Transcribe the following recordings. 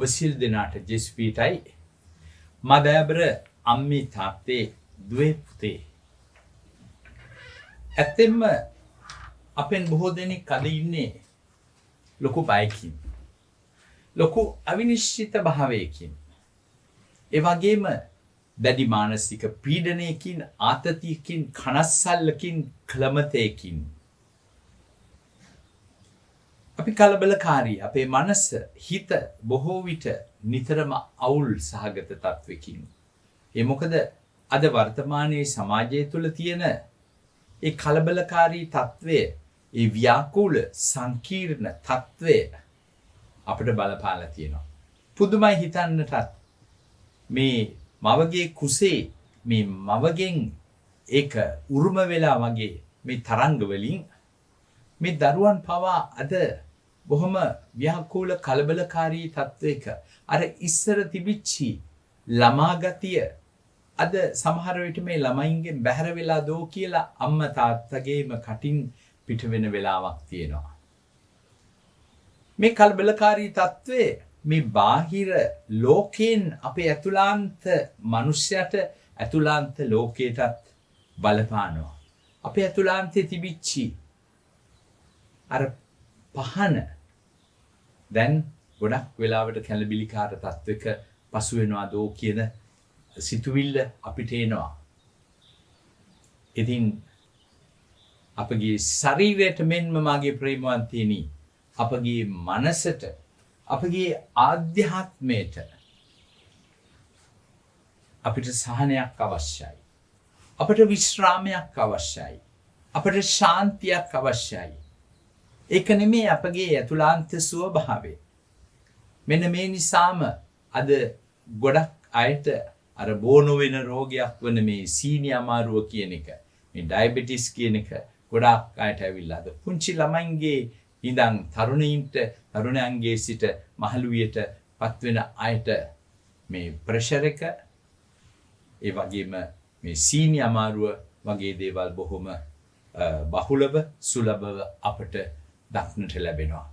සිල් දෙනාට ජෙස්පීටයි මදෑබර අම්මී තාත්තේ දුවේ පුතේ. ඇත්තෙන්ම අපෙන් බොහෝ දෙනෙක් අද ඉන්නේ ලොකු බයකින්. ලොකු අවිනිශ්චිත භාවයකින්. ඒ වගේම දැඩි මානසික පීඩනයකින්, ආතතියකින්, කනස්සල්ලකින්, ක්ලමතයකින්. අපි කලබලකාරී. අපේ මනස, හිත බොහෝ විට නිතරම අවුල් සහගත තත්වකින්. ඒ මොකද අද වර්තමානයේ සමාජය තුළ තියෙන ඒ කලබලකාරී තත්වය, ඒ ව්‍යාකූල සංකීර්ණ තත්වය අපිට බලපාලා තියෙනවා. පුදුමයි හිතන්නටත් මේ මවගේ කුසේ මේ මවගෙන් ඒක උරුම වෙලා වගේ මේ තරංග වලින් මේ දරුවන් පවා අද බොහොම ව්‍යාකූල කලබලකාරී තත්වයක අර ඉස්සර තිබිච්චි ළමා ගතිය අද සමහර විට මේ ළමයින්ගෙන් බැහැර වෙලා දෝ කියලා අම්මා තාත්තගේම කටින් පිට වෙන වෙලාවක් තියෙනවා. මේ කලබලකාරී තත්ත්වය මේ බාහිර ලෝකයෙන් අපේ ඇතුළාන්ත මනුෂ්‍යයට ඇතුළාන්ත ලෝකයටත් බලපානවා. අපේ ඇතුළාන්තයේ තිබිච්චි අර පහන දැන් ගොඩක් වෙලාවට කැළඹිලිකාර තත්වයක පසු වෙනවා දෝ කියන සිතුවිල්ල අපිට එනවා. ඉතින් අපගේ ශරීරයට මෙන්ම මාගේ ප්‍රේමවන්තයනි, අපගේ මනසට, අපගේ ආධ්‍යාත්මයට අපිට සහනයක් අවශ්‍යයි. අපට විශ්‍රාමයක් අවශ්‍යයි. අපට ශාන්තියක් අවශ්‍යයි. ඒක නෙමේ අපගේ ඇතුළාන්ත ස්වභාවය. මෙන්න මේ නිසාම අද ගොඩක් අයට අර බෝනො වෙන රෝගයක් වන මේ සීනි අමාරුව කියන එක, මේ ඩයබටිස් කියන එක ගොඩාක් අයට ඇවිල්ලාද. පුංචි ළමයින්ගේ ඉඳන් තරුණයින්ට, තරුණයන්ගේ සිට මහලුවියට පත්වෙන අයට මේ ප්‍රෙෂර් එක, ඒ වගේම මේ සීනි අමාරුව වගේ දේවල් බොහොම බහුලව සුලභව අපට දක්නට ලැබෙනවා.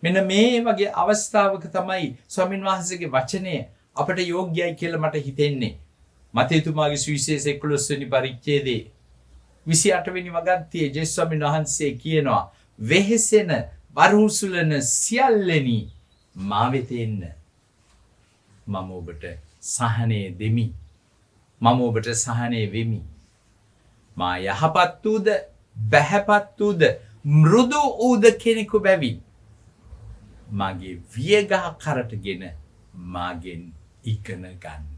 මෙන්න මේ වගේ අවස්ථාවක තමයි ස්වාමීන් වහන්සේගේ වචනය අපට යෝග්‍යයි කියලා මට හිතෙන්නේ. මතේතුමාගේ සුවිශේෂ 11 වෙනි පරිච්ඡේදයේ 28 වෙනි වගන්තියේ ජේසුස් ස්වාමීන් වහන්සේ කියනවා, වෙහෙසෙන බරහුසුලන සියල්ලෙනි මා වෙත එන්න. මම ඔබට සහනය දෙමි. මම ඔබට සහනය වෙමි. මා යහපත් වූද, බැහැපත් වූද, මෘදු වූද කෙනෙකු බැවින් මගේ වියගහ කරටගෙන මාගෙන් ඉගෙන ගන්න.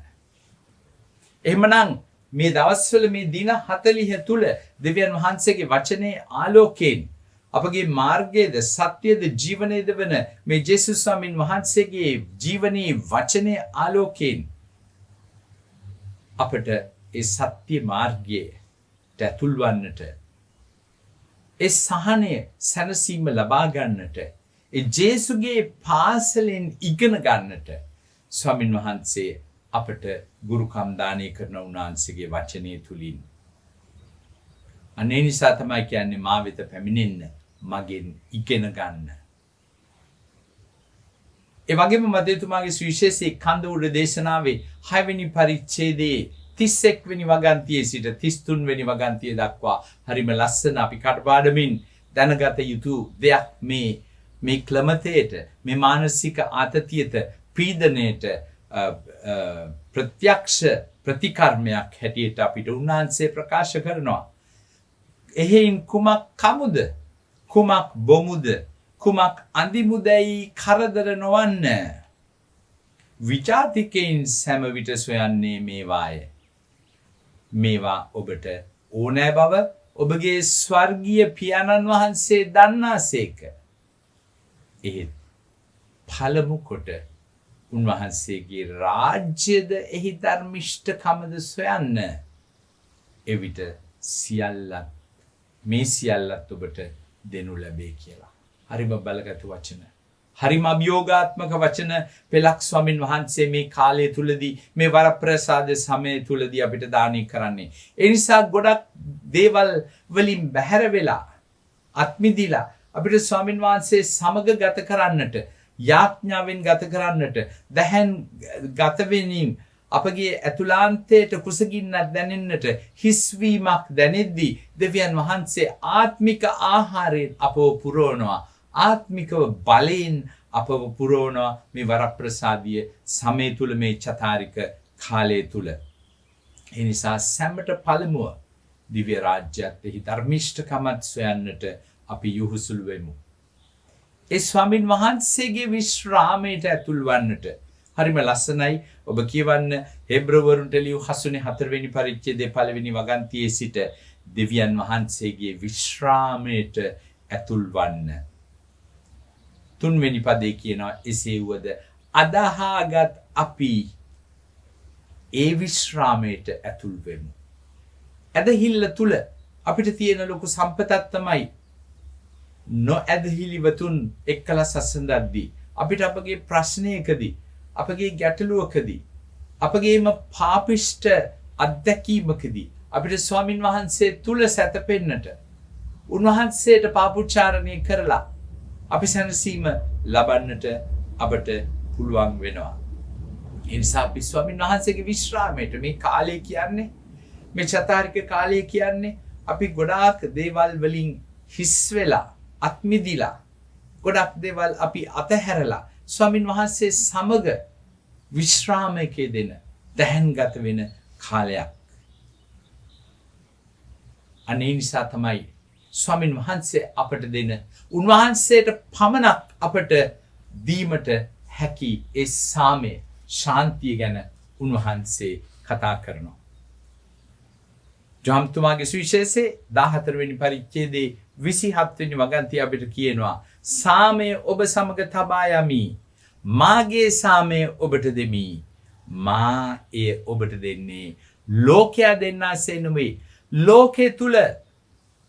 එහෙමනම් මේ දවස්වල මේ දින 40 තුල දෙවියන් වහන්සේගේ වචනේ ආලෝකයෙන් අපගේ මාර්ගයේද, සත්‍යයේද, ජීවනයේද වන මේ ජේසුස් ස්වාමීන් වහන්සේගේ ජීවනයේ වචනේ ආලෝකයෙන් අපට ඒ සත්‍ය මාර්ගයට ඇතුල් වන්නට, ඒ සහනය සැනසීම ලබා ගන්නට, ඒ ජේසුගේ පාසලෙන් ඉගෙන ගන්නට ස්වාමීන් වහන්සේ අපට ගුරුකම් දානය කරන උන්වහන්සේගේ වචනය තුලින්. අනේ නිසා තමයි කියන්නේ මා වෙත පැමිණෙන්න, මගෙන් ඉගෙන ගන්න. ඒ වගේම මතේතුමාගේ සුවිශේෂී කන්ද උඩ දේශනාවේ 6 වෙනි පරිච්ඡේදයේ 31 වෙනි වගන්තියේ සිට 33 වෙනි වගන්තිය දක්වා හරිම ලස්සන අපි කටපාඩමින් දැනගත යුතු දෙයක් මේ ක්ලමතයට, මේ මානසික ආතතියට, පීඩනයට ප්‍රත්‍යක්ෂ ප්‍රතිකර්මයක් හැටියට අපිට උන්වහන්සේ ප්‍රකාශ කරනවා. එහෙයින් කුමක් කමුද, කුමක් බොමුද, කුමක් අඳිමුදැයි කරදර නොවන්න. විජාතිකයින් සෑම විට සොයන්නේ මේවාය. මේවා ඔබට ඕනෑ බව ඔබගේ ස්වර්ගීය පියාණන් වහන්සේ දන්නාසේක. එහෙත් පළමු කොට උන්වහන්සේගේ රාජ්‍යද එහි ධර්මිෂ්ඨකමද සොයන්න. එවිට සියල්ලත්, මේ සියල්ලත් ඔබට දෙනු ලැබේ කියලා. හරිම බලගත් වචන. හරිම අභියෝගාත්මක වචන පෙළක් ස්වාමින් වහන්සේ මේ කාලය තුලදී, මේ වරප්‍රසාද සමය තුලදී අපිට දානය කරන්නේ. ඒ නිසා ගොඩක් දේවල් වලින් බැහැර වෙලා, අත්මිදිලා අපිට ස්වාමින් වහන්සේ සමග ගත කරන්නට, යාඥාවෙන් ගත කරන්නට දැහැන් ගත වෙනින් අපගේ ඇතුළාන්තයට කුසගින්නක් දැනෙන්නට හිස්වීමක් දැනෙද්දී දෙවියන් වහන්සේ ආත්මික ආහාරයෙන් අපව පුරවනවා ආත්මිකව බලයෙන් අපව පුරවනවා මේ වරප්‍රසාදීය සමය තුල මේ චතාරික කාලය තුල ඒ නිසා සැමට පළමුව දිව්‍ය රාජ්‍යයත් එහි ධර්මිෂ්ඨකමත් සොයන්නට අපි යොහුසුළු වෙමු. ඒ ස්වාමින් වහන්සේගේ විශ්‍රාමයට ඇතුල් වන්නට හරිම ලස්සනයි. ඔබ කියවන්න හෙබ්‍රවරුන්ට ලියු 4 වෙනි පරිච්ඡේදයේ 1 වෙනි වගන්තියේ සිට දෙවියන් වහන්සේගේ විශ්‍රාමයට ඇතුල් වන්න. 3 වෙනි පදේ කියනවා එසේ වුවද අදහාගත් අපි ඒ විශ්‍රාමයට ඇතුල් වෙමු. ඇදහිල්ල තුල අපිට තියෙන ලොකු සම්පතක් තමයි නොඇදහිලිවතුන් එක්කලා සසඳද්දී අපිට අපගේ ප්‍රශ්නයකදී අපගේ ගැටලුවකදී අපගේම පාපිෂ්ඨ අත්දැකීමකදී අපිට ස්වාමින් වහන්සේ තුල සැතපෙන්නට උන්වහන්සේට පාපුච්චාරණය කරලා අපි සැනසීම ලබන්නට අපට පුළුවන් වෙනවා. ඒ නිසා අපි ස්වාමින් වහන්සේගේ විශ්‍රාමයට මේ කාලය කියන්නේ මේ චතාරික කාලය කියන්නේ අපි ගොඩාක් දේවල් වලින් හිස් වෙලා අත්මිදිලා ගොඩක් දේවල් අපි අතහැරලා ස්වාමින් වහන්සේ සමග විශ්‍රාමයේ දෙන දැහැන්ගත වෙන කාලයක්. අනේ නිසා තමයි ස්වාමින් වහන්සේ අපට දෙන උන්වහන්සේට පමණක් අපට දීමට හැකි ඒ සාමය ශාන්තිය ගැන උන්වහන්සේ කතා කරනවා. ජාම්තුමාගේ සුවිශේෂයේ 14 වෙනි පරිච්ඡේදයේ 27 වෙනි වගන්තිය අපිට කියනවා සාමය ඔබ සමග තබා යමි මාගේ සාමය ඔබට දෙමි මා එය ඔබට දෙන්නේ ලෝකයා දෙන්නාසේ නෙවෙයි ලෝකේ තුල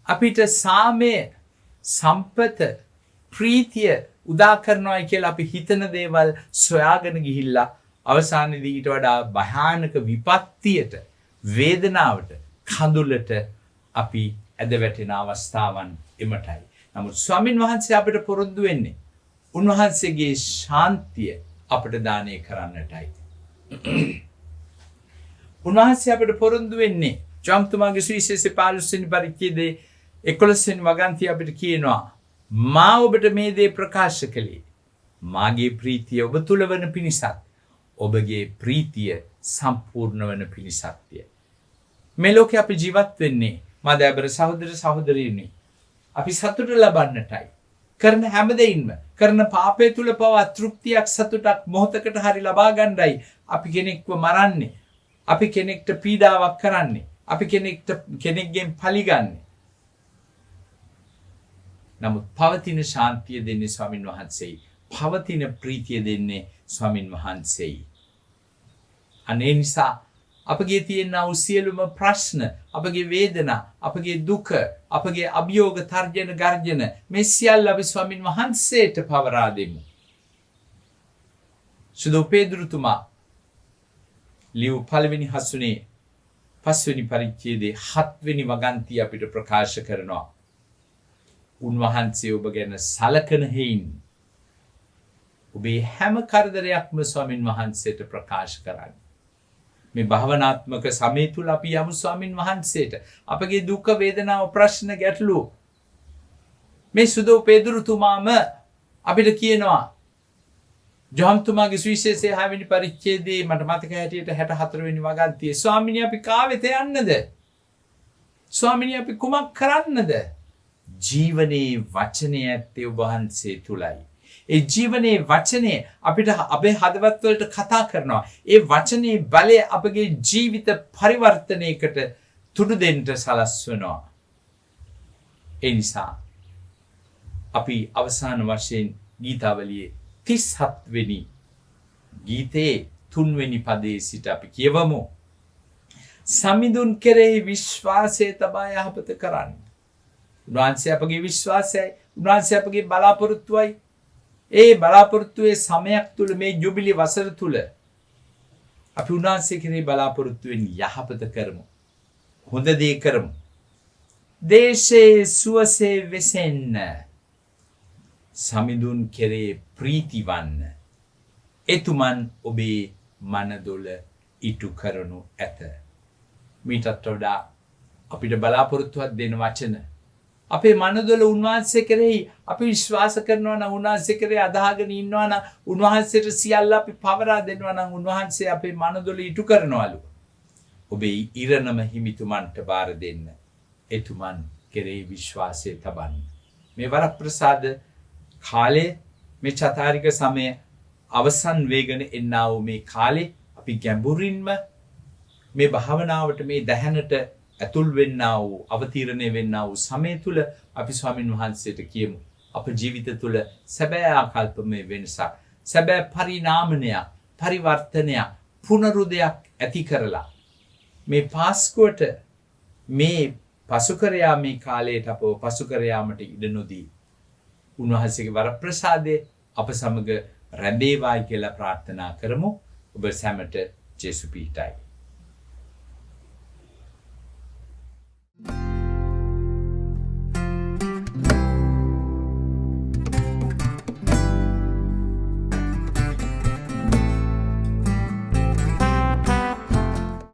අපිට සාමය සම්පත ප්‍රීතිය උදා කරනවා කියලා අපි හිතන දේවල් සොයාගෙන ගිහිල්ලා අවසානයේදී ඊට වඩා භයානක විපත්තියට වේදනාවට කඳුලට අපි ඇද වැටෙන අවස්ථාවන් එමටයි. නමුත් ස්වාමින් වහන්සේ අපිට පොරොන්දු වෙන්නේ උන්වහන්සේගේ ශාන්තිය අපට දානය කරන්නටයි. උන්වහන්සේ අපිට පොරොන්දු වෙන්නේ ජාම්තුමාගේ සුවිශේෂයේ 15 වෙනි පරිච්ඡේදයේ 11 වෙනි වගන්තිය අපිට කියනවා මා ඔබට මේ දේ ප්‍රකාශ කළේ මාගේ ප්‍රීතිය ඔබ තුල වන පිණිසත් ඔබගේ ප්‍රීතිය සම්පූර්ණ වන පිණිසත්ය. මේ ලෝකේ අපි ජීවත් වෙන්නේ මාදෑබර සහෝදර සහෝදරියනි අපි සතුට ලබන්නටයි කරන හැම දෙයින්ම කරන පාපය තුල පවා තෘප්තියක් සතුටක් මොහොතකට හරි ලබා ගන්නයි අපි කෙනෙක්ව මරන්නේ අපි කෙනෙක්ට පීඩාවක් කරන්නේ අපි කෙනෙක්ගෙන් පලිගන්නේ. නමුත් පවතින ශාන්තිය දෙන්නේ ස්වාමින් වහන්සේයි පවතින ප්‍රීතිය දෙන්නේ ස්වාමින් වහන්සේයි. අනේ නිසා අපගේ තියෙන සියලුම ප්‍රශ්න අපගේ වේදනා අපගේ දුක අපගේ අභියෝග තර්ජන ගර්ජන මේ සියල්ල අපි ස්වාමින් වහන්සේට පවරා දෙමු. සුදු පේදුරුතුමා ලියු 1 වෙනි හසුනේ 5 වෙනි පරිච්ඡේදයේ 7 වෙනි වගන්තිය අපිට ප්‍රකාශ කරනවා උන්වහන්සේ ඔබ ගැන සලකන හේයින් ඔබේ හැම කරදරයක්ම ස්වාමින් වහන්සේට ප්‍රකාශ කරන්න. මේ භවනාත්මක සමය තුල අපි යමු ස්වාමින් වහන්සේට අපගේ දුක් වේදනාව ප්‍රශ්න ගැටලු මේ සුදෝ පේදුරුතුමාම අපිට කියනවා ජොහන්තුමාගේ සුවිශේෂයේ 6 වෙනි පරිච්ඡේදයේ මට මතක හැටියට 64 වෙනි වගන්තියේ ස්වාමිනී අපි කාවෙත යන්නද ස්වාමිනී අපි කුමක් කරන්නද ජීවනයේ වචනය ඇත්තේ ඔබ වහන්සේ තුලයි. ඒ ජීවනයේ වචනේ අපිට අපේ හදවත් වලට කතා කරනවා. ඒ වචනේ බලය අපගේ ජීවිත පරිවර්තනයකට තුඩු දෙන්න සලස්වනවා. ඒ නිසා අපි අවසාන වශයෙන් ගීතාවලියේ 37 වෙනි ගීතේ 3 වෙනි පදයේ සිට අපි කියවමු. සමිඳුන් කෙරෙහි විශ්වාසය තබා යහපත කරන්න. උන්වහන්සේ අපගේ විශ්වාසයයි උන්වහන්සේ අපගේ බලාපොරොත්තුවයි ඒ බලාපොරොත්තුවේ සමයක් තුල මේ ජුබිලි වසර තුල අපි උන්වහන්සේ කෙරෙහි බලාපොරොත්තු වෙන යහපත කරමු. හොඳ දේ කරමු. දේශේ සුවසේ වෙසෙන්න. සමිඳුන් කෙරේ ප්‍රීති වන්න. එතුමන් ඔබේ මනදොල ඉටු කරනු ඇත. මීටත් වඩා අපිට බලාපොරොත්තුවක් දෙන වචන. අපේ මනදොල උන්වහන්සේ කෙරෙහි අපි විශ්වාස කරනවා නම් උන්වහන්සේ කෙරෙහි අදහගෙන ඉන්නවා නම් උන්වහන්සේට සියල්ල අපි පවරා දෙනවා නම් උන්වහන්සේ අපේ මනදොල ඉටු කරනවලු. ඔබේ ඉරණම හිමිතුමන්ට බාර දෙන්න. එතුමන් කෙරෙහි විශ්වාසය තබන්න. මේ වරප්‍රසාද කාලේ මේ චතාරික සමය අවසන් වේගන එන්නා වූ මේ කාලේ අපි ගැඹුරින්ම මේ භාවනාවට මේ දැහැනට ඇතුල් වෙන්නා වූ අවතීර්ණය වෙන්නා වූ සමය තුල අපි ස්වාමින් වහන්සේට කියමු අප ජීවිත තුල සැබෑ ආකල්පමය වෙනසක් සැබෑ පරිණාමනයක් පරිවර්තනයක් පුනරුදයක් ඇති කරලා මේ පාස්කුවට මේ පසුකර යාමේ කාලයට අපව පසුකර යාමට ඉඩ නොදී උන්වහන්සේගේ වරප්‍රසාදයේ අප සමග රැඳේවායි කියලා ප්‍රාර්ථනා කරමු. ඔබ සැමට ජේසු පීඨයි.